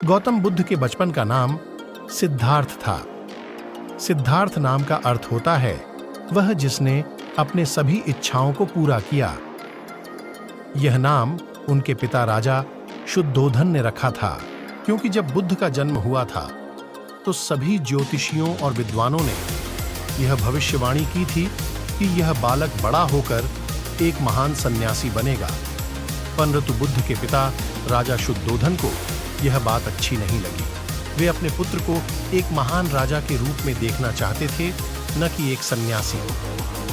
गौतम बुद्ध के बचपन का नाम सिद्धार्थ था। सिद्धार्थ नाम का अर्थ होता है वह जिसने अपने सभी इच्छाओं को पूरा किया। यह नाम उनके पिता राजा शुद्धोधन ने रखा था, क्योंकि जब बुद्ध का जन्म हुआ था तो सभी ज्योतिषियों और विद्वानों ने यह भविष्यवाणी की थी कि यह बालक बड़ा होकर एक महान सन्यासी बनेगा। परंतु बुद्ध के पिता राजा शुद्धोधन को यह बात अच्छी नहीं लगी। वे अपने पुत्र को एक महान राजा के रूप में देखना चाहते थे, न कि एक सन्यासी।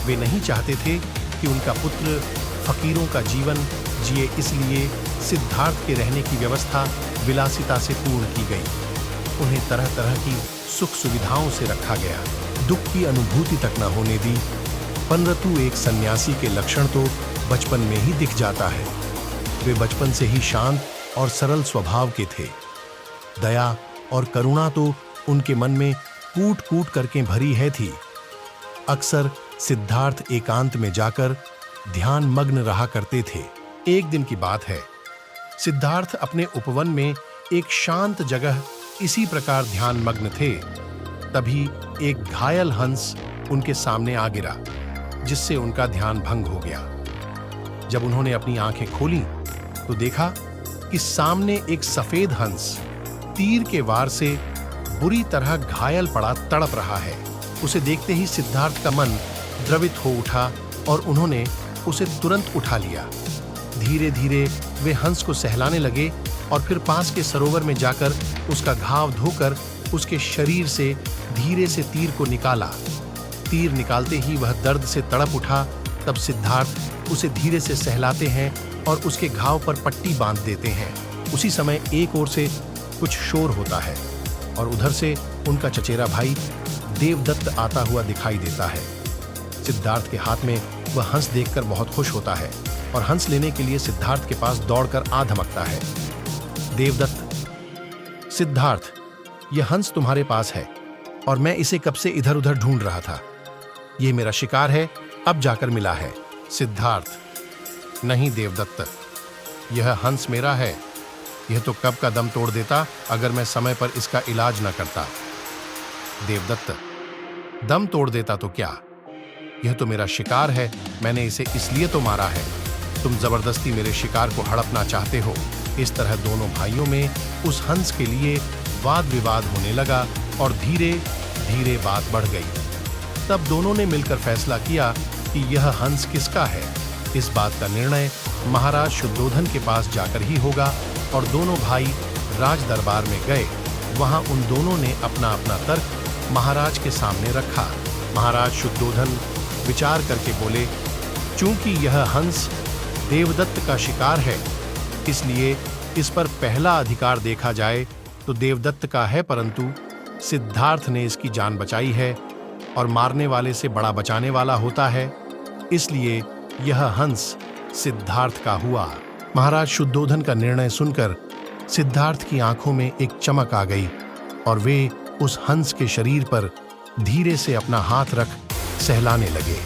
वे नहीं चाहते थे कि उनका पुत्र फकीरों का जीवन जिए, इसलिए सिद्धार्थ के रहने की व्यवस्था विलासिता से पूर्ण की गई। उन्हें तरह तरह की सुख सुविधाओं से रखा गया, दुख की अनुभूति तक न होने दी। परंतु एक सन्यासी के लक्षण तो बचपन में ही दिख जाता है। वे बचपन से ही शांत और सरल स्वभाव के थे। दया और करुणा तो उनके मन में कूट कूट करके भरी है थी। अक्सर सिद्धार्थ एकांत में जाकर ध्यान मग्न रहा करते थे। एक दिन की बात है, सिद्धार्थ अपने उपवन में एक शांत जगह इसी प्रकार ध्यान मग्न थे। तभी एक घायल हंस उनके सामने आ गिरा, जिससे उनका ध्यान भंग हो गया। जब उन्होंने अपनी आंखें खोली तो देखा कि सामने एक सफेद हंस तीर के वार से बुरी तरह घायल पड़ा तड़प रहा है। उसे देखते ही सिद्धार्थ का मन द्रवित हो उठा और उन्होंने उसे तुरंत उठा लिया। धीरे धीरे वे हंस को सहलाने लगे और फिर पास के सरोवर में जाकर उसका घाव धोकर उसके शरीर से धीरे से तीर को निकाला। तीर निकालते ही वह दर्द से तड़प उठा। तब सिद्धार्थ उसे धीरे से सहलाते हैं और उसके घाव पर पट्टी बांध देते हैं। उसी समय एक ओर से कुछ शोर होता है और उधर से उनका चचेरा भाई देवदत्त आता हुआ दिखाई देता है। सिद्धार्थ के हाथ में वह हंस देखकर बहुत खुश होता है और हंस लेने के लिए सिद्धार्थ के पास दौड़कर आ धमकता है। देवदत्त, सिद्धार्थ, यह हंस तुम्हारे पास है और मैं इसे कब से इधर उधर ढूंढ रहा था। यह मेरा शिकार है, अब जाकर मिला है। सिद्धार्थ, नहीं देवदत्त, यह हंस मेरा है। यह तो कब का दम तोड़ देता अगर मैं समय पर इसका इलाज न करता। देवदत्त, दम तोड़ देता तो क्या, यह तो मेरा शिकार है, मैंने इसे इसलिए तो मारा है। तुम जबरदस्ती मेरे शिकार को हड़पना चाहते हो। इस तरह दोनों भाइयों में उस हंस के लिए वाद विवाद होने लगा और धीरे धीरे बात बढ़ गई। तब दोनों ने मिलकर फैसला किया कि यह हंस किसका है। इस बात का निर्णय महाराज शुद्धोधन के पास जाकर ही होगा और दोनों भाई राज दरबार में गए। वहां उन दोनों ने अपना अपना तर्क महाराज के सामने रखा। महाराज शुद्धोधन विचार करके बोले, चूंकि यह हंस देवदत्त का शिकार है, इसलिए इस पर पहला अधिकार देखा जाए तो देवदत्त का है, परंतु सिद्धार्थ ने इसकी जान बचाई है और मारने वाले से बड़ा बचाने वाला होता है, इसलिए यह हंस सिद्धार्थ का हुआ। महाराज शुद्धोधन का निर्णय सुनकर सिद्धार्थ की आंखों में एक चमक आ गई और वे उस हंस के शरीर पर धीरे से अपना हाथ रख सहलाने लगे।